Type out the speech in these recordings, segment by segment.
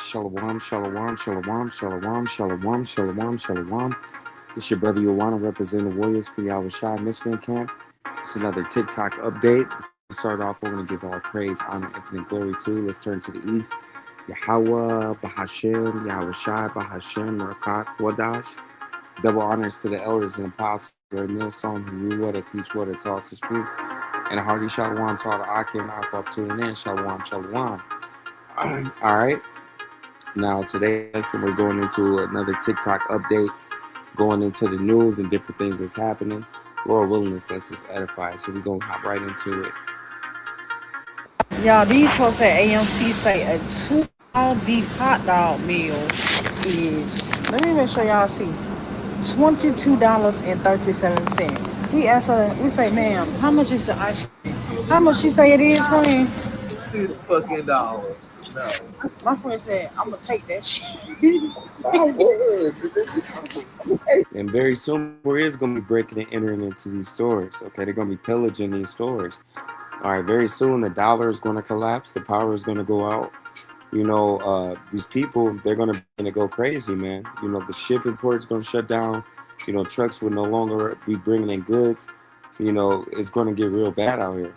Shalom, shalom, shalom, shalom, shalom, shalom, shalom. It's your brother Yowana representing the Warriors for Yahweh Shai Michigan camp. It's another TikTok update. To start off, we're going to give all praise, honor, infinite glory to. Let's turn to the east. Yahweh, Bahashem, Yahweh Shai, Bahashem, Rakat, Wadash. Double honors to the elders and apostles, very millstone who rule what, teach what, tell us the truth. And a hearty shalom to all the Akim and Akab tuning in. Shalom, shalom. All right. Now, today, we're going into another TikTok update, going into the news and different things that's happening. Lord willing, this us edify. So we're going to hop right into it. Y'all, these folks at AMC say a 2-pound beef hot dog meal is, let me make sure y'all see, $22.37. We asked her, we say, ma'am, how much is the ice cream? How much she say it is, friend? $6 fucking. No. My friend said, I'm going to take that shit. And very soon, we're going to be breaking and entering into these stores. Okay, they're going to be pillaging these stores. All right, very soon, the dollar is going to collapse. The power is going to go out. You know, these people, they're going to go crazy, man. You know, the shipping port's going to shut down. You know, trucks will no longer be bringing in goods. You know, it's going to get real bad out here.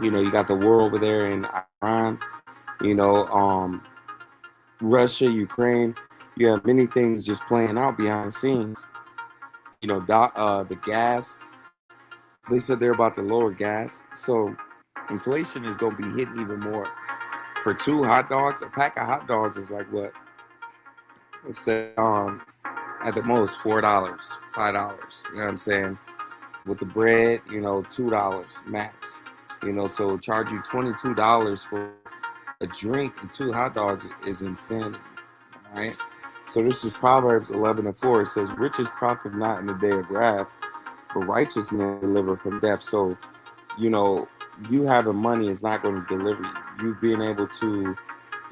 You know, you got the war over there in Iran. You know, Russia, Ukraine, you have many things just playing out behind the scenes. You know, the gas, they said they're about to lower gas. So inflation is going to be hitting even more. For 2 hot dogs, a pack of hot dogs is like what? Let's say at the most $4, $5. You know what I'm saying? With the bread, you know, $2 max. You know, so charge you $22 for a drink and 2 hot dogs is insanity, all right? So this is Proverbs 11:4. It says, riches profit not in the day of wrath, but righteousness deliver from death. So, you know, you having money is not going to deliver you. You being able to,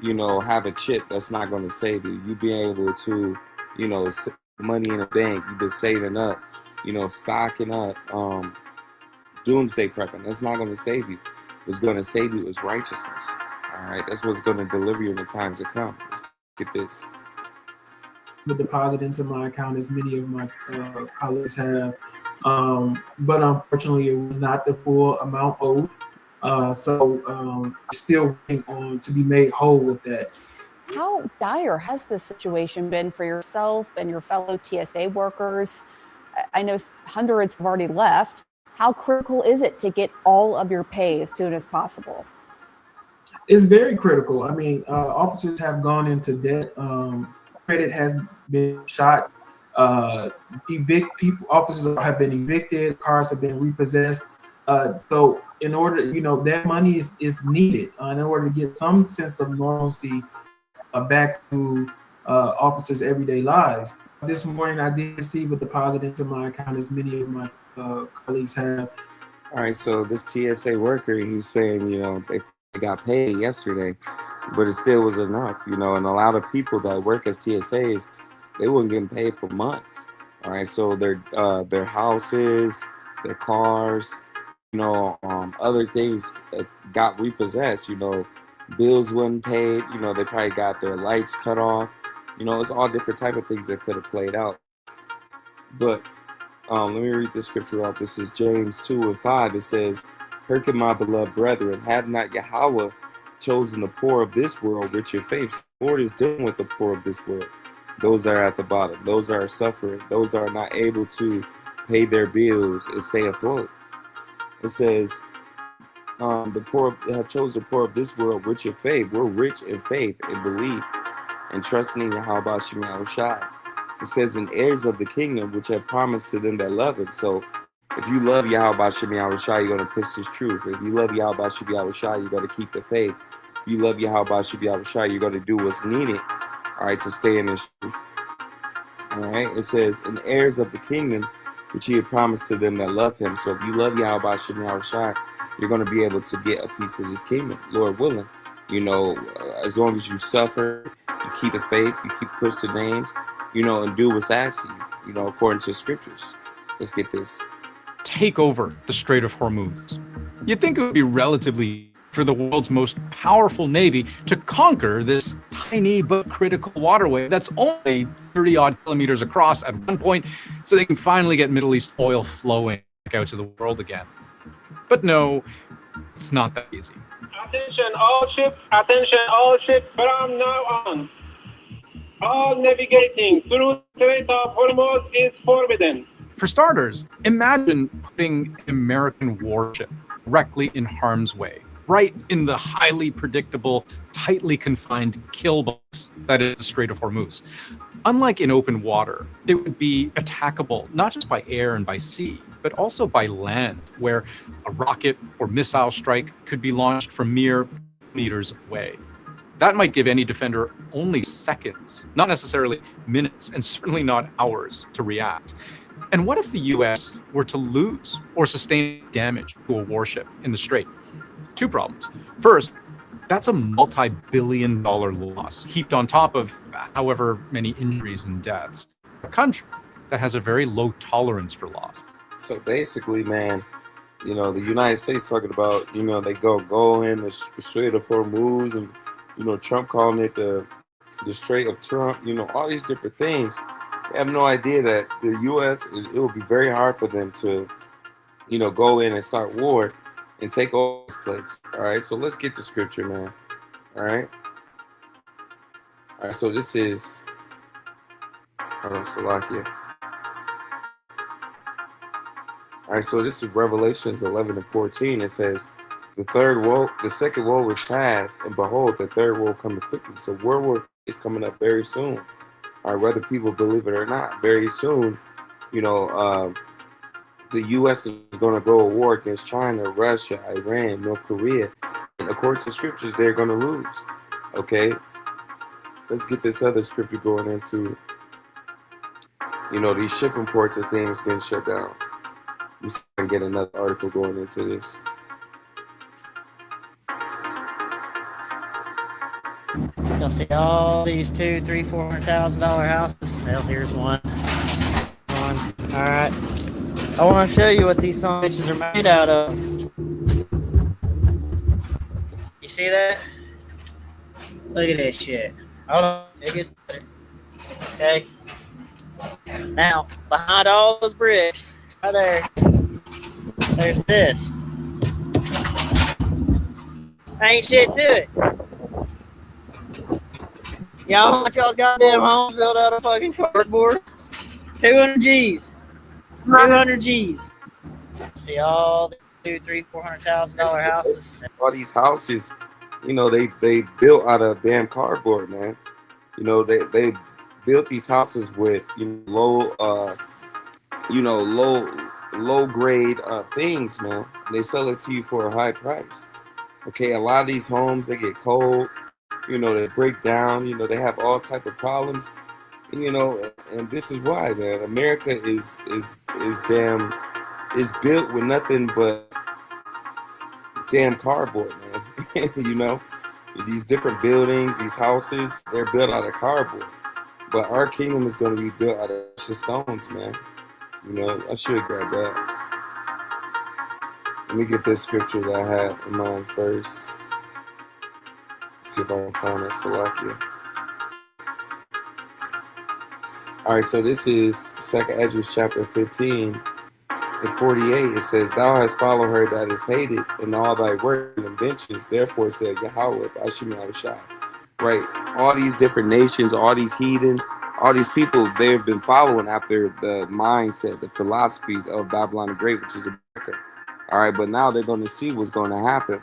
you know, have a chip that's not going to save you. You being able to, you know, save money in a bank. You've been saving up, you know, stocking up, doomsday prepping. That's not going to save you. What's going to save you is righteousness. All right, that's what's going to deliver you in the times to come. Let's get this. Deposit into my account, as many of my colleagues have, but unfortunately, it was not the full amount owed. So still waiting on to be made whole with that. How dire has this situation been for yourself and your fellow TSA workers? I know hundreds have already left. How critical is it to get all of your pay as soon as possible? It's very critical. I mean, officers have gone into debt. Credit has been shot. Officers have been evicted. Cars have been repossessed. So in order, you know, that money is needed in order to get some sense of normalcy back to officers' everyday lives. This morning, I did receive a deposit into my account, as many of my colleagues have. All right, so this TSA worker, he's saying, you know, they got paid yesterday, but it still was enough, you know, and a lot of people that work as TSAs, they weren't getting paid for months. All right, so their houses, their cars, you know, other things got repossessed, you know, bills wasn't paid, you know, they probably got their lights cut off, you know, it's all different type of things that could have played out. But let me read this scripture out. This is James 2:5. It says, hearken, my beloved brethren, have not Yahweh chosen the poor of this world rich in faith? The Lord is dealing with the poor of this world, those that are at the bottom, those that are suffering, those that are not able to pay their bills and stay afloat. It says, the poor have chosen the poor of this world rich in faith. We're rich in faith and belief and trusting in Yahweh Shai. It says, in heirs of the kingdom, which have promised to them that love him. So if you love Yahweh Shai, you're going to push this truth. If you love Yahweh Shai, you're going to keep the faith. If you love Yahweh Shai, you're going to do what's needed, all right, to stay in this truth. All right, it says, in heirs of the kingdom, which he had promised to them that love him. So if you love Yahweh Shai, you're going to be able to get a piece of this kingdom, Lord willing. You know, as long as you suffer, you keep the faith, you keep push the names, you know, and do what's asked of you, you know, according to scriptures. Let's get this. Take over the Strait of Hormuz. You'd think it would be relatively for the world's most powerful navy to conquer this tiny but critical waterway that's only 30 odd kilometers across at one point, so they can finally get Middle East oil flowing back out to the world again. But no, it's not that easy. Attention all ships from now on. All navigating through the Strait of Hormuz is forbidden. For starters, imagine putting an American warship directly in harm's way, right in the highly predictable, tightly confined kill box that is the Strait of Hormuz. Unlike in open water, it would be attackable not just by air and by sea, but also by land, where a rocket or missile strike could be launched from mere meters away. That might give any defender only seconds, not necessarily minutes, and certainly not hours to react. And what if the US were to lose or sustain damage to a warship in the Strait? Two problems. First, that's a multi-billion-dollar loss heaped on top of however many injuries and deaths. A country that has a very low tolerance for loss. So basically, man, you know, the United States talking about, you know, they go in the Strait of Hormuz, and, you know, Trump calling it the Strait of Trump, you know, all these different things. They have no idea that the U.S., it will be very hard for them to, you know, go in and start war and take over this place. All right, so let's get to scripture, man. All right. All right, so this is, hold on, Salakia. All right, so this is Revelations 11:14. It says, the second woe was past, and behold, the third woe coming quickly. So World War is coming up very soon. All right, whether people believe it or not, very soon, you know, the U.S. is going to go to war against China, Russia, Iran, North Korea. And according to scriptures, they're going to lose. Okay, let's get this other scripture going into, you know, these shipping ports and things getting shut down. We can get another article going into this. You'll see all these $200,000, $300,000, $400,000 houses. Well, here's one. All right. I want to show you what these son of bitches are made out of. You see that? Look at this shit. Hold on. It gets better. Okay. Now, behind all those bricks, right there, there's this. Ain't shit to it. Y'all want y'all's goddamn homes built out of fucking cardboard? 200 G's. 200 G's. See all the $200,000, $300,000, $400,000 houses. All these houses, you know, they built out of damn cardboard, man. You know, they built these houses with, you know, low grade things, man. And they sell it to you for a high price. Okay, a lot of these homes, they get cold. You know, they break down. You know, they have all type of problems. You know, and this is why, man. America is built with nothing but damn cardboard, man. You know, these different buildings, these houses, they're built out of cardboard. But our kingdom is going to be built out of precious stones, man. You know, I should grab that. Let me get this scripture that I had in mind first. See if I can find it. Salakia. All right, so this is 2nd Ezra chapter 15 and 48. It says, "Thou hast followed her that is hated in all thy work and inventions. Therefore said Yahweh, Bashim Yahushai." Right, all these different nations, all these heathens, all these people, they've been following after the mindset, the philosophies of Babylon the Great, which is America. All right, but now they're going to see what's going to happen.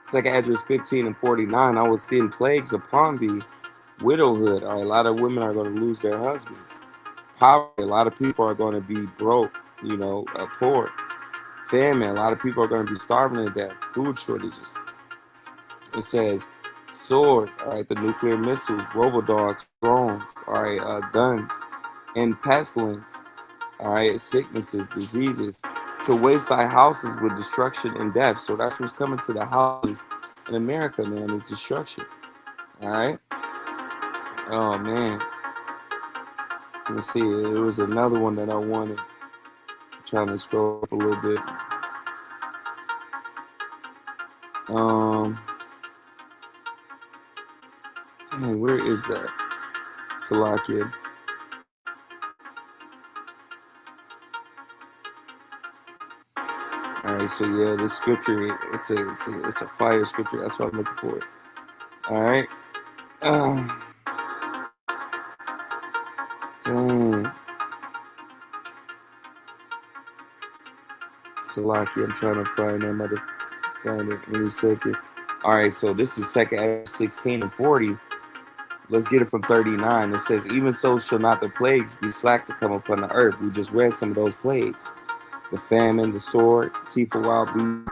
2nd Ezra 15 and 49, "I will send plagues upon thee, widowhood." All right, a lot of women are going to lose their husbands. Poverty, a lot of people are going to be broke, you know, poor. Famine, a lot of people are going to be starving to death. Food shortages. It says sword, all right, the nuclear missiles, robodogs, drones, all right, guns, and pestilence, all right, sicknesses, diseases, to waste thy houses with destruction and death. So that's what's coming to the houses in America, man, is destruction. All right. Oh man. Let me see. There was another one that I wanted. I'm trying to scroll up a little bit. Dang, where is that? Salakia. All right, so yeah, this scripture, it's a fire scripture. That's what I'm looking for. All right. Dang. Salaki, I'm trying to find that. I'm about to find it any second. All right, so this is 2 Ezra 16 and 40. Let's get it from 39. It says, even so shall not the plagues be slack to come upon the earth. We just read some of those plagues. The famine, the sword, teeth of wild beasts.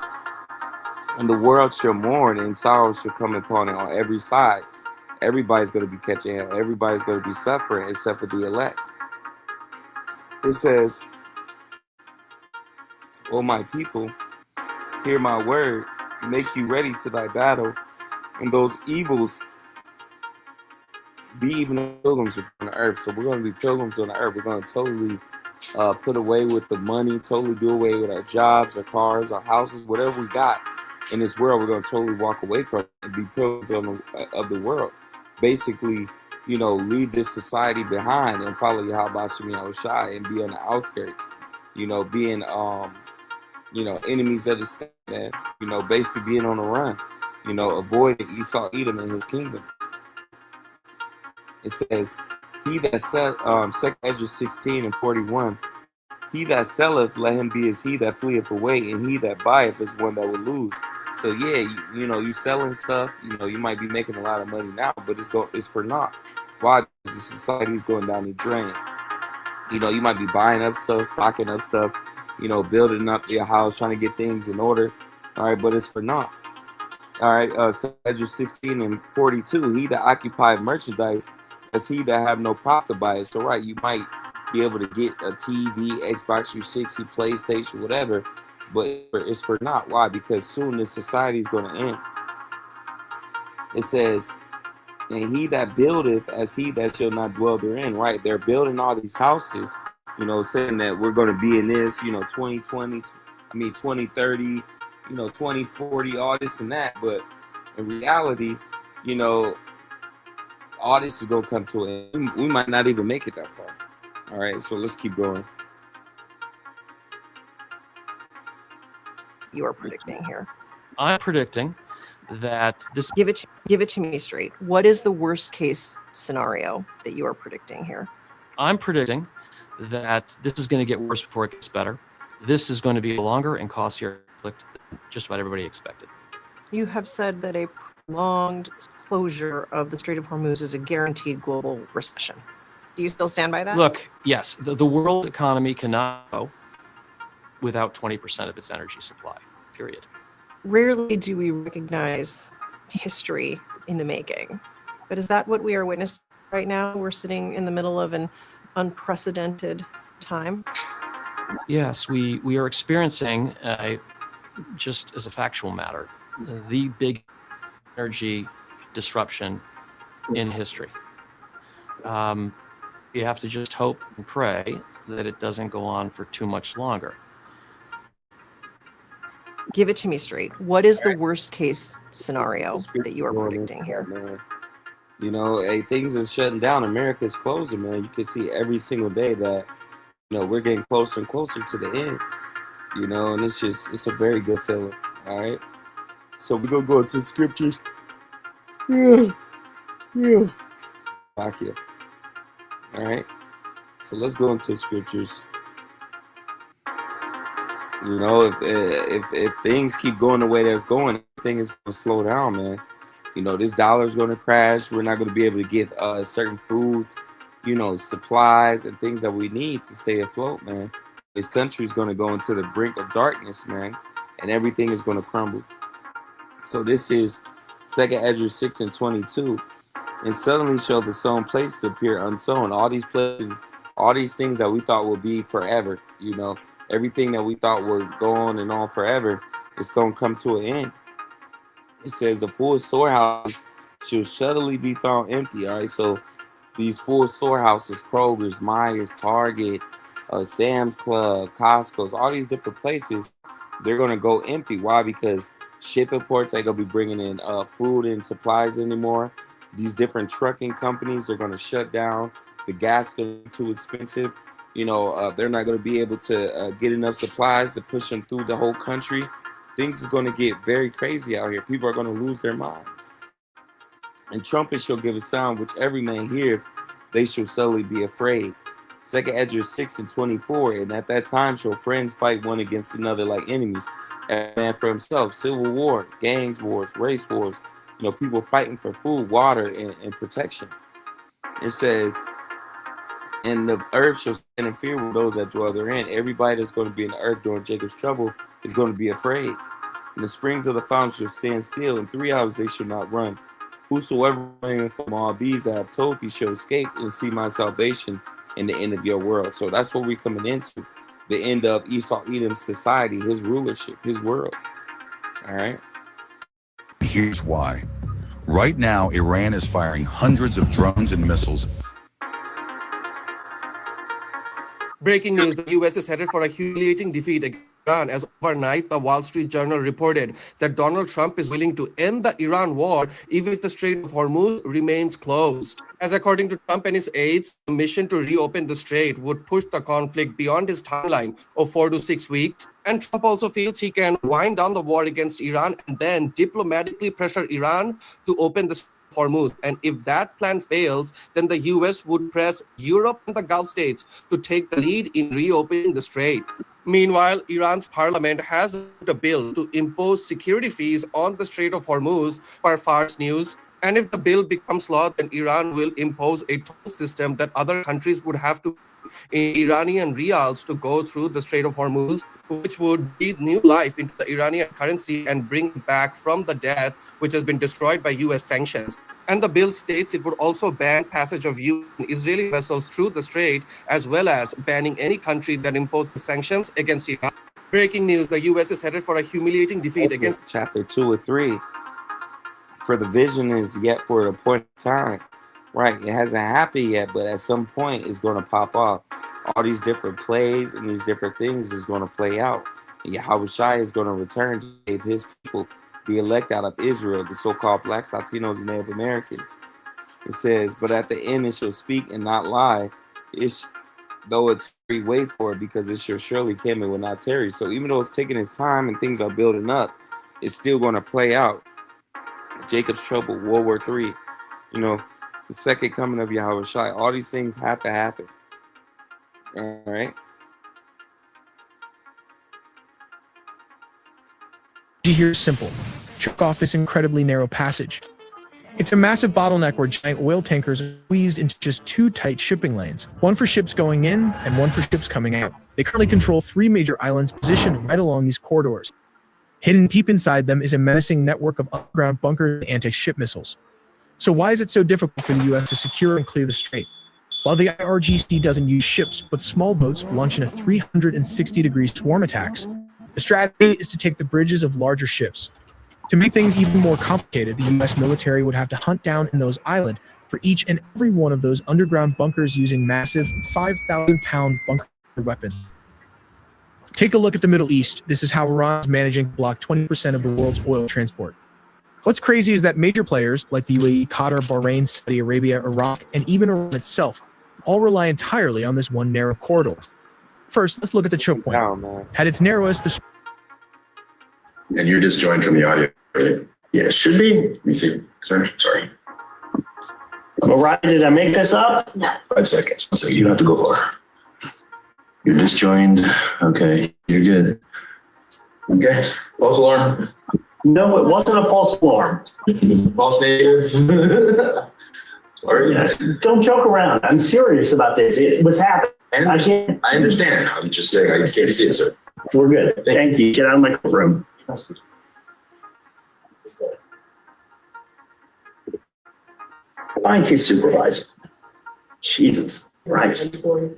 And the world shall mourn, and sorrow shall come upon it on every side. Everybody's going to be catching hell. Everybody's going to be suffering except for the elect. It says, O my people, hear my word, make you ready to thy battle, and those evils be even pilgrims on the earth. So we're going to be pilgrims on the earth. We're going to totally put away with the money, totally do away with our jobs, our cars, our houses, whatever we got in this world. We're going to totally walk away from it and be pilgrims of the world. Basically, you know, leave this society behind and follow Yahweh Shem Yahushai and be on the outskirts. You know, being you know, enemies of the state, man. You know, basically being on the run. You know, avoiding Esau, Edom, and his kingdom. It says, he that sell, 2 Ezra 16 and 41, he that selleth, let him be as he that fleeth away, and he that buyeth is one that will lose. So yeah, you know, you selling stuff, you know, you might be making a lot of money now, but it's for naught. Why? Because the society is going down the drain. You know, you might be buying up stuff, stocking up stuff, you know, building up your house, trying to get things in order. All right, but it's for naught. All right, 2 Ezra 16 and 42, he that occupied merchandise as he that have no profit by it. So right, you might be able to get a TV, Xbox 360, PlayStation, whatever, but it's for naught. Why? Because soon this society is going to end. It says, and he that buildeth as he that shall not dwell therein. Right, they're building all these houses, you know, saying that we're going to be in this, you know, 2030, you know, 2040, all this and that. But in reality, you know, all this is going to come to an end. We might not even make it that far. All right, so let's keep going. You are predicting here. I'm predicting that this. Give it to me straight. What is the worst case scenario that you are predicting here? I'm predicting that this is going to get worse before it gets better. This is going to be a longer and costlier conflict than just about everybody expected. You have said that a prolonged closure of the Strait of Hormuz is a guaranteed global recession. Do you still stand by that? Look, yes, the world economy cannot go without 20% of its energy supply, period. Rarely do we recognize history in the making, but is that what we are witnessing right now? We're sitting in the middle of an unprecedented time. Yes, we are experiencing, just as a factual matter, the big energy disruption in history. You have to just hope and pray that it doesn't go on for too much longer. Give it to me straight. What is the worst case scenario that you are predicting here? Man. You know, hey, things are shutting down. America is closing, man. You can see every single day that, you know, we're getting closer and closer to the end. You know, and it's a very good feeling. All right. So we're gonna go into scriptures. Back here. All right. So let's go into scriptures. You know, if things keep going the way that's going, everything is gonna slow down, man. You know, this dollar is gonna crash. We're not gonna be able to get certain foods, you know, supplies and things that we need to stay afloat, man. This country is gonna go into the brink of darkness, man, and everything is gonna crumble. So this is 2 Ezra 6 and 22. And suddenly shall the sown places appear unsown. All these places, all these things that we thought would be forever, you know, everything that we thought would go on and on forever, it's going to come to an end. It says the full storehouse shall suddenly be found empty. All right, so these full storehouses, Kroger's, Myers, Target, Sam's Club, Costco's, all these different places, they're going to go empty. Why? Because shipping ports ain't going to be bringing in food and supplies anymore. These different trucking companies, they're going to shut down. The gas is going to be too expensive. They're not going to be able to get enough supplies to push them through the whole country. Things is going to get very crazy out here. People are going to lose their minds. And trumpets shall give a sound, which every man heareth, they shall solely be afraid. 2 Ezra 6:24, and at that time shall friends fight one against another like enemies, every man for himself. Civil war, gangs wars, race wars, people fighting for food, water, and protection. It says, and the earth shall stand in fear with those that dwell therein. Everybody that's going to be in the earth during Jacob's trouble is going to be afraid. And the springs of the fountain shall stand still. In 3 hours they shall not run. Whosoever reigneth from all these I have told thee shall escape and see my salvation in the end of your world. So that's what we're coming into. The end of Esau Edom's society, his rulership, his world. All right. Here's why. Right now, Iran is firing hundreds of drones and missiles. Breaking news, the U.S. is headed for a humiliating defeat against Iran, as overnight the Wall Street Journal reported that Donald Trump is willing to end the Iran war even if the Strait of Hormuz remains closed. As according to Trump and his aides, the mission to reopen the strait would push the conflict beyond his timeline of 4 to 6 weeks. And Trump also feels he can wind down the war against Iran and then diplomatically pressure Iran to open the Hormuz. And if that plan fails, then the U.S. would press Europe and the Gulf states to take the lead in reopening the strait. Meanwhile, Iran's parliament has a bill to impose security fees on the Strait of Hormuz, per Fars News. And if the bill becomes law, then Iran will impose a toll system that other countries would have to in Iranian rials to go through the Strait of Hormuz, which would breathe new life into the Iranian currency and bring it back from the debt which has been destroyed by U.S. sanctions. And the bill states it would also ban passage of U.S. and Israeli vessels through the strait, as well as banning any country that imposes sanctions against Iran. Breaking news, the U.S. is headed for a humiliating defeat against... Chapter 2 or 3. For the vision is yet for an appointed time. Right, it hasn't happened yet, but at some point it's going to pop off. All these different plays and these different things is going to play out. And Yahushua is going to return to save his people, the elect out of Israel, the so-called blacks, Latinos, and Native Americans. It says, but at the end it shall speak and not lie. Though it's wait for it, because it shall surely come and will not tarry. So even though it's taking its time and things are building up, it's still going to play out. Jacob's trouble, World War III, the second coming of Yahushua. All these things have to happen. All right. Here is simple. Choke off this incredibly narrow passage. It's a massive bottleneck where giant oil tankers are squeezed into just 2 tight shipping lanes, one for ships going in and one for ships coming out. They currently control 3 major islands positioned right along these corridors. Hidden deep inside them is a menacing network of underground bunkers and anti-ship missiles. So why is it so difficult for the U.S. to secure and clear the strait? While the IRGC doesn't use ships, but small boats launch in a 360-degree swarm attacks, the strategy is to take the bridges of larger ships. To make things even more complicated, the U.S. military would have to hunt down in those islands for each and every one of those underground bunkers using massive 5,000-pound bunker weapons. Take a look at the Middle East. This is how Iran is managing to block 20% of the world's oil transport. What's crazy is that major players like the UAE, Qatar, Bahrain, Saudi Arabia, Iraq, and even Iran itself all rely entirely on this one narrow corridor. First, let's look at the choke point. At its narrowest, the... And you're disjoined from the audio, right? Yeah, it should be. Let me see. Sorry. Mariah, did I make this up? No. 5 seconds. So you don't have to go far. You're disjoined. Okay, you're good. Okay. False alarm. No, it wasn't a false alarm. False negative. Sorry. Yeah, don't joke around. I'm serious about this. It was happening. I understand. I'm just saying I can't see it, sir. We're good. Thank you. Get out of my room. Find his supervisor. Jesus Christ. All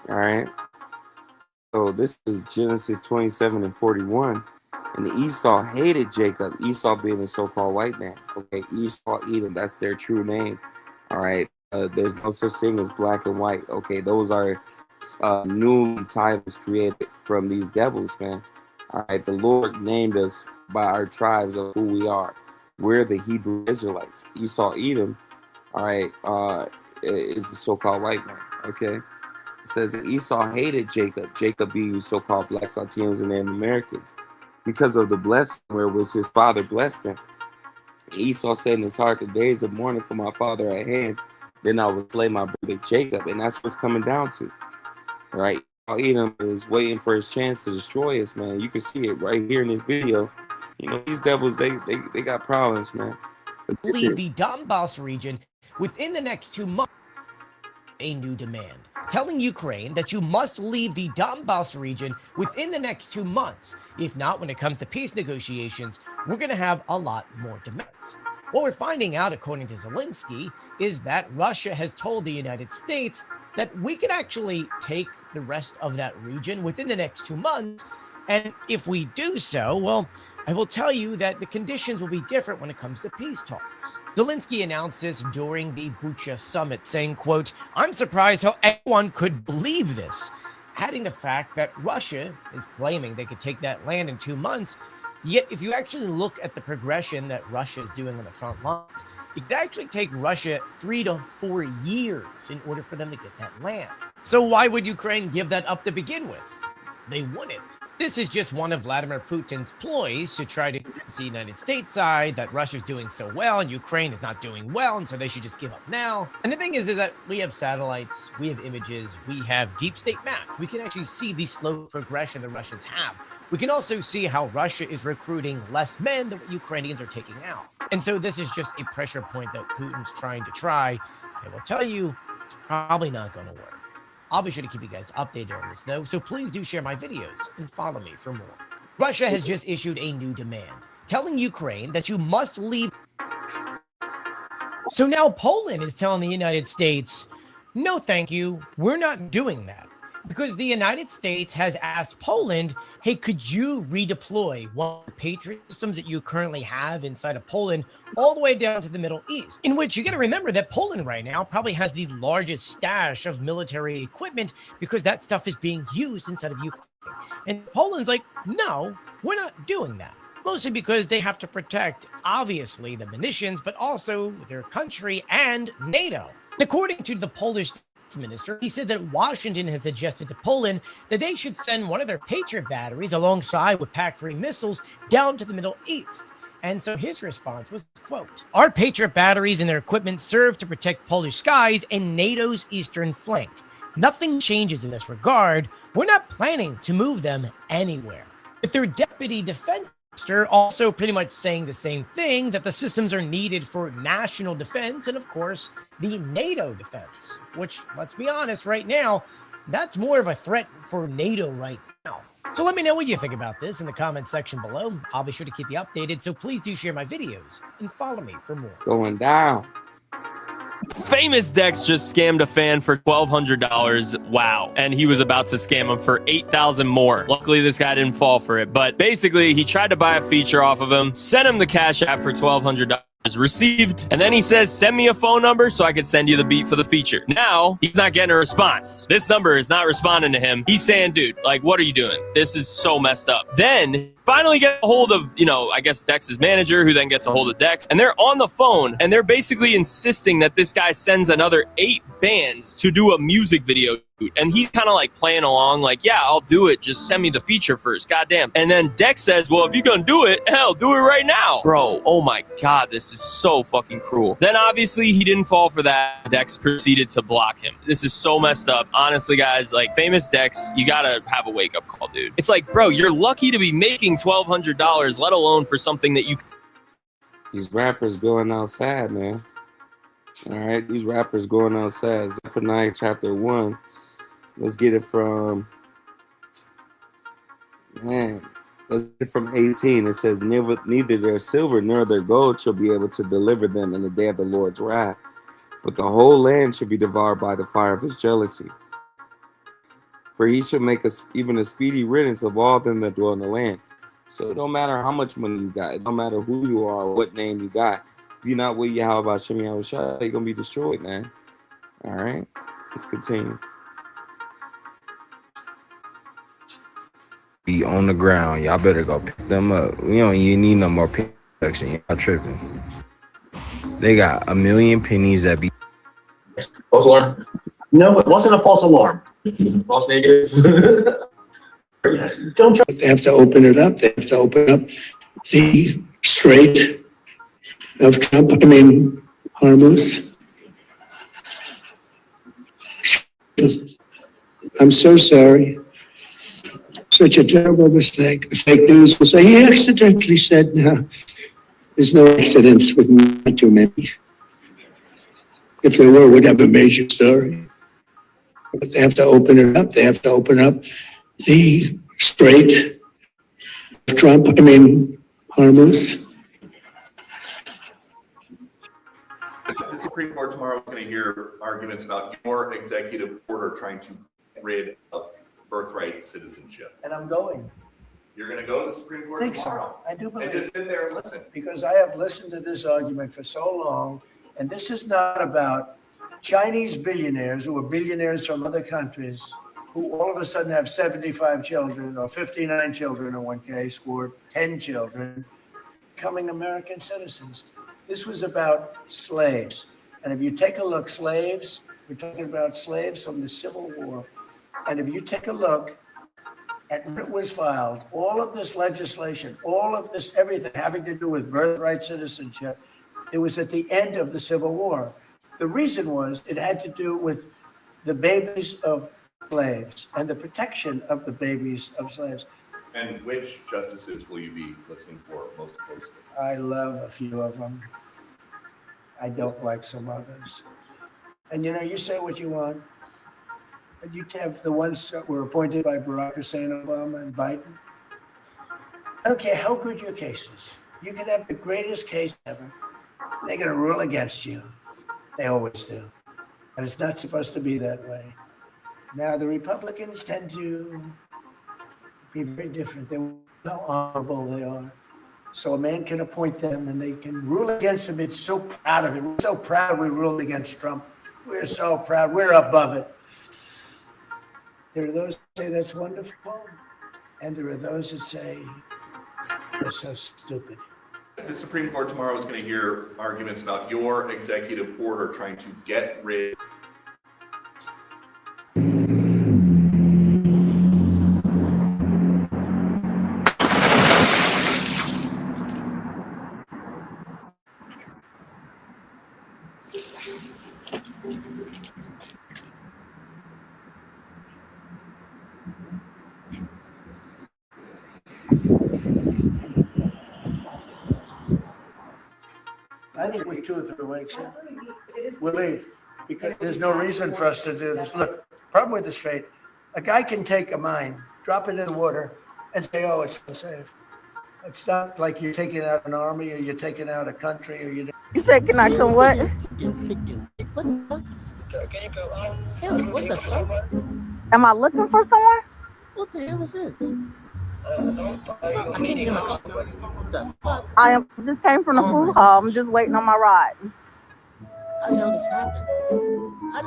right. So this is Genesis 27:41. And the Esau hated Jacob, Esau being a so-called white man. Okay, Esau, Edom, that's their true name. All right. There's no such thing as black and white. Okay, those are new titles created from these devils, man. All right, the Lord named us by our tribes of who we are. We're the Hebrew Israelites. Esau, Edom, all right, is the so-called white man. Okay, it says that Esau hated Jacob. Jacob being so-called Blacks, Latinos, and Native Americans, because of the blessing where was his father blessed him. Esau said in his heart, the days of mourning for my father at hand, then I will slay my brother Jacob. And that's what's coming down to. All right. Edom is waiting for his chance to destroy us, man. You can see it right here in this video. You know, these devils, they got problems, man. Let's get Leave this. the Donbass region within the next 2 months. A new demand telling Ukraine that you must leave the Donbass region within the next 2 months. If not, when it comes to peace negotiations, we're going to have a lot more demands. What we're finding out, according to Zelensky, is that Russia has told the United States that we can actually take the rest of that region within the next 2 months. And if we do so, well, I will tell you that the conditions will be different when it comes to peace talks. Zelensky announced this during the Bucha summit, saying, quote, "I'm surprised how anyone could believe this," adding the fact that Russia is claiming they could take that land in 2 months. Yet, if you actually look at the progression that Russia is doing on the front lines, it could actually take Russia 3 to 4 years in order for them to get that land. So why would Ukraine give that up to begin with? They wouldn't. This is just one of Vladimir Putin's ploys to try to convince the United States side that Russia's doing so well and Ukraine is not doing well, and so they should just give up now. And the thing is that we have satellites, we have images, we have deep state maps. We can actually see the slow progression the Russians have. We can also see how Russia is recruiting less men than what Ukrainians are taking out. And so this is just a pressure point that Putin's trying to try. I will tell you, it's probably not going to work. I'll be sure to keep you guys updated on this, though, so please do share my videos and follow me for more. Russia has just issued a new demand, telling Ukraine that you must leave. So now Poland is telling the United States, no, thank you, we're not doing that. Because the United States has asked Poland, hey, could you redeploy one of the Patriot systems that you currently have inside of Poland all the way down to the Middle East? In which you got to remember that Poland right now probably has the largest stash of military equipment because that stuff is being used inside of Ukraine. And Poland's like, no, we're not doing that. Mostly because they have to protect, obviously, the munitions, but also their country and NATO. And according to the Polish minister, he said that Washington has suggested to Poland that they should send one of their Patriot batteries alongside with PAC-3 missiles down to the Middle East. And so his response was, quote, "Our Patriot batteries and their equipment serve to protect Polish skies and NATO's eastern flank. Nothing changes in this regard. We're not planning to move them anywhere." With their deputy defense minister also pretty much saying the same thing, that the systems are needed for national defense and, of course, the NATO defense, which, let's be honest, right now, that's more of a threat for NATO right now. So let me know what you think about this in the comment section below. I'll be sure to keep you updated, so please do share my videos and follow me for more. Going down. Famous Dex just scammed a fan for $1,200. Wow. And he was about to scam him for $8,000 more. Luckily, this guy didn't fall for it. But basically, he tried to buy a feature off of him, sent him the Cash App for $1,200. Received, and then he says, send me a phone number so I can send you the beat for the feature. Now he's not getting a response. This number is not responding to him. He's saying, dude, like, what are you doing? This is so messed up. Then finally get a hold of, I guess Dex's manager, who then gets a hold of Dex, and they're on the phone, and they're basically insisting that this guy sends another 8 bands to do a music video. And he's kind of like playing along, like, yeah, I'll do it. Just send me the feature first. Goddamn. And then Dex says, well, if you're going to do it, hell, do it right now. Bro, oh my God, this is so fucking cruel. Then obviously he didn't fall for that. Dex proceeded to block him. This is so messed up. Honestly, guys, like, Famous Dex, you got to have a wake up call, dude. It's like, bro, you're lucky to be making $1,200, let alone for something that you. These rappers going outside, man. All right, these rappers going outside. Zephaniah chapter 1. Let's get it from, let's get it from 18. It says, neither their silver nor their gold shall be able to deliver them in the day of the Lord's wrath, but the whole land shall be devoured by the fire of his jealousy. For he shall make us even a speedy riddance of all them that dwell in the land. So it don't matter how much money you got. It don't matter who you are or what name you got. If you're not with Yahweh Hashem Yahushua, you're going to be destroyed, man. All right, let's continue. be on the ground. Y'all better go pick them up. We don't even need no more penny production. Y'all tripping. They got 1 million pennies that be. False alarm. No, it wasn't a false alarm. False negative. Don't try. They have to open it up. They have to open up the Strait of Hormuz. I'm so sorry. Such a terrible mistake. The fake news will say he accidentally said, no, there's no accidents with not too many. If there were, we'd have a major story. But they have to open it up. They have to open up the Strait of Hormuz. The Supreme Court tomorrow is going to hear arguments about your executive order trying to get rid of birthright citizenship. And I'm going. You're going to go to the Supreme Court tomorrow? I do believe. And just sit there and listen. Because I have listened to this argument for so long, and this is not about Chinese billionaires who are billionaires from other countries who all of a sudden have 75 children or 59 children in one case, or 10 children, becoming American citizens. This was about slaves. And if you take a look, slaves, we're talking about slaves from the Civil War. And if you take a look at when it was filed, all of this legislation, all of this, everything having to do with birthright citizenship, it was at the end of the Civil War. The reason was it had to do with the babies of slaves and the protection of the babies of slaves. And which justices will you be listening for most closely? I love a few of them. I don't like some others. And you know, you say what you want, but you have the ones that were appointed by Barack Hussein Obama and Biden. I don't care how good your case is. You can have the greatest case ever. They're going to rule against you. They always do. And it's not supposed to be that way. Now, the Republicans tend to be very different. They're how honorable they are. So a man can appoint them and they can rule against him. It's so proud of it. We're so proud we ruled against Trump. We're so proud. We're above it. There are those that say that's wonderful. And there are those that say they're so stupid. The Supreme Court tomorrow is going to hear arguments about your executive order trying to get rid. I think we're 2 or 3 weeks. We'll leave because there's no reason for us to do this. Look, problem with the Strait, a guy can take a mine, drop it in the water, and say, "Oh, it's unsafe." It's not like you're taking out an army or you're taking out a country or you. You said, "Can I come what?" What the fuck? Am I looking for someone? What the hell is this? I can't hear my car. What the fuck? I just came from the food hall. I'm just waiting on my ride. How the hell this happened? I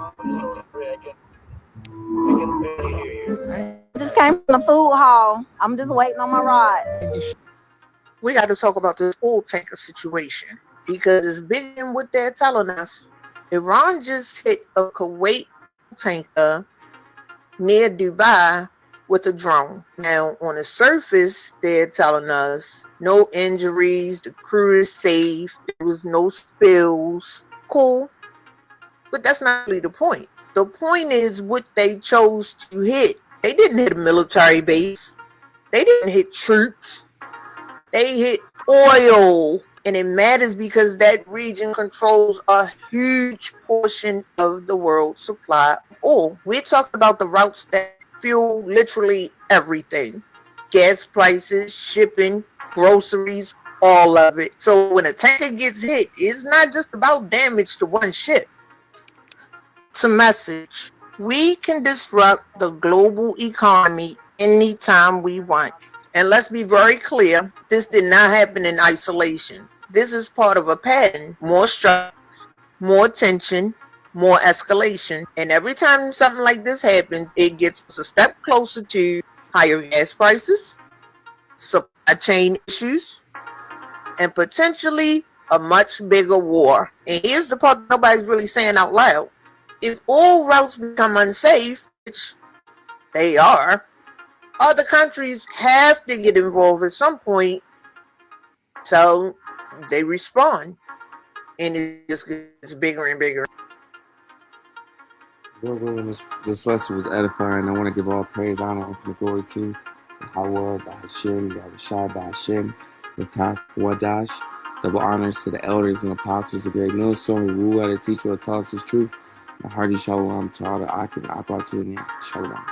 just came from the food hall. I'm just waiting on my ride. We got to talk about this oil tanker situation because it's bigger than what they're telling us. Iran just hit a Kuwait tanker near Dubai with a drone. Now, on the surface, they're telling us no injuries, the crew is safe, there was no spills. Cool. But that's not really the point. The point is what they chose to hit. They didn't hit a military base. They didn't hit troops. They hit oil. And it matters because that region controls a huge portion of the world's supply of oil. We're talking about the routes that fuel literally everything. Gas prices, shipping, groceries, all of it. So when a tanker gets hit, it's not just about damage to one ship. It's a message. We can disrupt the global economy anytime we want. And let's be very clear, this did not happen in isolation. This is part of a pattern. More strikes, more tension, more escalation. And every time something like this happens, it gets us a step closer to higher gas prices, supply chain issues, and potentially a much bigger war. And here's the part nobody's really saying out loud. If all routes become unsafe, which they are, other countries have to get involved at some point, so they respond. And it just gets bigger and bigger. Lord willing, this lesson was edifying. I want to give all praise, honor, and glory to Yahweh, Bahashim, Yahushua, Bahashim, Rakak, Wadash. Double honors to the elders and apostles, the great millstone, who rule at a teacher, will tell us his truth. The hearty shalom to all the Akim, Akbar, to Shalom.